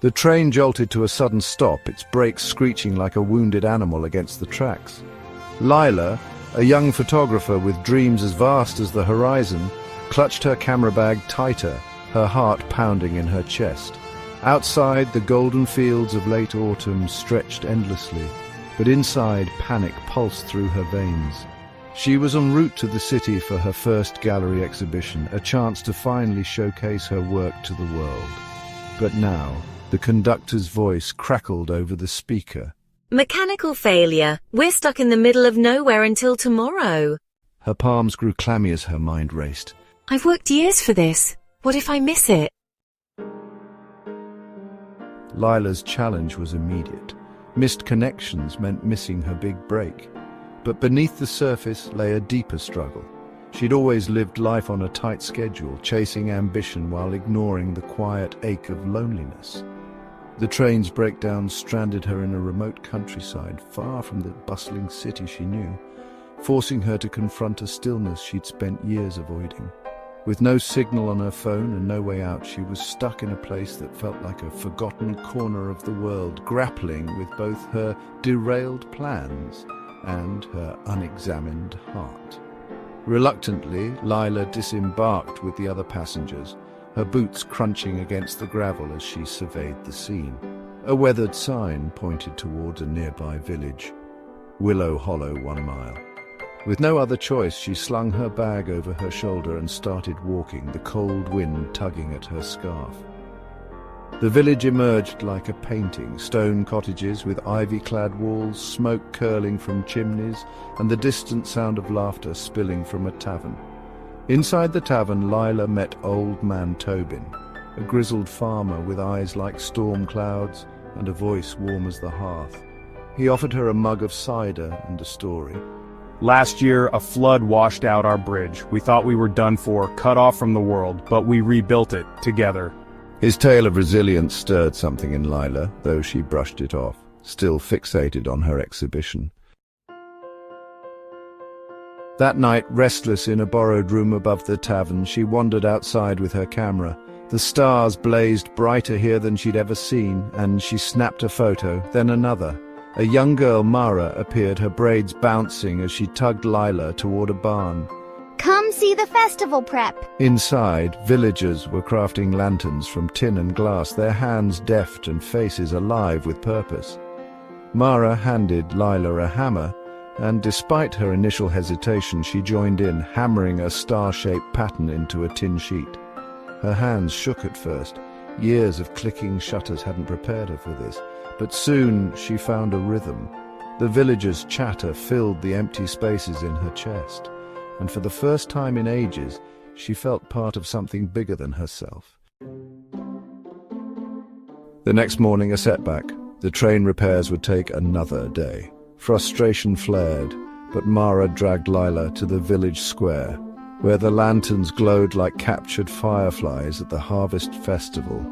The train jolted to a sudden stop, its brakes screeching like a wounded animal against the tracks. Lila, a young photographer with dreams as vast as the horizon, clutched her camera bag tighter, her heart pounding in her chest. Outside, the golden fields of late autumn stretched endlessly, but inside, panic pulsed through her veins. She was en route to the city for her first gallery exhibition, a chance to finally showcase her work to the world. But now, the conductor's voice crackled over the speaker. Mechanical failure. We're stuck in the middle of nowhere until tomorrow. Her palms grew clammy as her mind raced. I've worked years for this. What if I miss it? Lila's challenge was immediate. Missed connections meant missing her big break. But beneath the surface lay a deeper struggle. She'd always lived life on a tight schedule, chasing ambition while ignoring the quiet ache of loneliness. The train's breakdown stranded her in a remote countryside, far from the bustling city she knew, forcing her to confront a stillness she'd spent years avoiding. With no signal on her phone and no way out, she was stuck in a place that felt like a forgotten corner of the world, grappling with both her derailed plans and her unexamined heart. Reluctantly, Lila disembarked with the other passengers, her boots crunching against the gravel as she surveyed the scene. A weathered sign pointed towards a nearby village, Willow Hollow 1 mile. With no other choice, she slung her bag over her shoulder and started walking, the cold wind tugging at her scarf. The village emerged like a painting, stone cottages with ivy-clad walls, smoke curling from chimneys, and the distant sound of laughter spilling from a tavern. Inside the tavern, Lila met Old Man Tobin, a grizzled farmer with eyes like storm clouds and a voice warm as the hearth. He offered her a mug of cider and a story. Last year, a flood washed out our bridge. We thought we were done for, cut off from the world, but we rebuilt it, together. His tale of resilience stirred something in Lila, though she brushed it off, still fixated on her exhibition. That night, restless in a borrowed room above the tavern, she wandered outside with her camera. The stars blazed brighter here than she'd ever seen, and she snapped a photo, then another. A young girl, Mara, appeared, her braids bouncing as she tugged Lila toward a barn. Come see the festival prep. Inside, villagers were crafting lanterns from tin and glass, their hands deft and faces alive with purpose. Mara handed Lila a hammer, and despite her initial hesitation, she joined in, hammering a star-shaped pattern into a tin sheet. Her hands shook at first. Years of clicking shutters hadn't prepared her for this, but soon she found a rhythm. The villagers' chatter filled the empty spaces in her chest, and for the first time in ages, she felt part of something bigger than herself. The next morning, a setback. The train repairs would take another day. Frustration flared, but Mara dragged Lila to the village square, where the lanterns glowed like captured fireflies at the harvest festival.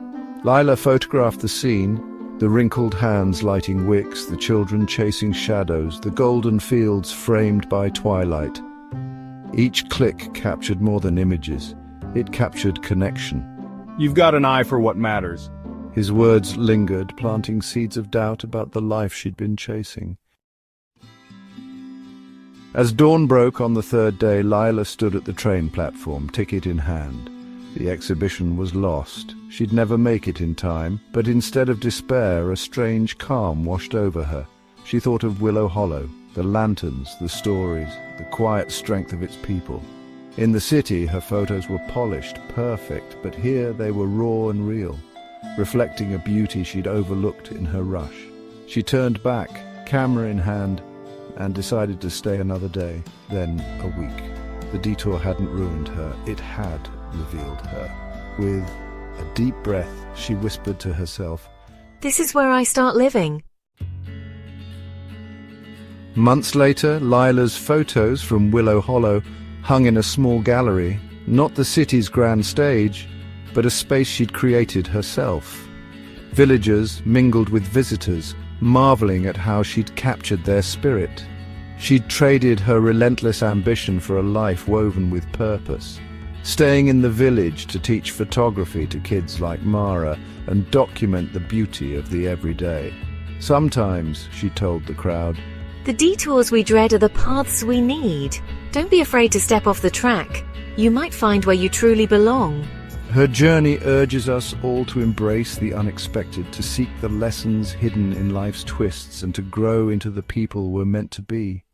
Lila photographed the scene, the wrinkled hands lighting wicks, the children chasing shadows, the golden fields framed by twilight. Each click captured more than images. It captured connection. You've got an eye for what matters. His words lingered, planting seeds of doubt about the life she'd been chasing. As dawn broke on the third day, Lila stood at the train platform, ticket in hand. The exhibition was lost. She'd never make it in time, but instead of despair, a strange calm washed over her. She thought of Willow Hollow, the lanterns, the stories, the quiet strength of its people. In the city, her photos were polished, perfect, but here they were raw and real, reflecting a beauty she'd overlooked in her rush. She turned back, camera in hand, and decided to stay another day, then a week. The detour hadn't ruined her, it had revealed her. With a deep breath, she whispered to herself, This is where I start living. Months later, Lila's photos from Willow Hollow hung in a small gallery, not the city's grand stage, but a space she'd created herself. Villagers mingled with visitors, marveling at how she'd captured their spirit. She'd traded her relentless ambition for a life woven with purpose. staying in the village to teach photography to kids like Mara and document the beauty of the everyday. Sometimes, she told the crowd, The detours we dread are the paths we need. Don't be afraid to step off the track. You might find where you truly belong. her journey urges us all to embrace the unexpected, to seek the lessons hidden in life's twists, and to grow into the people we're meant to be.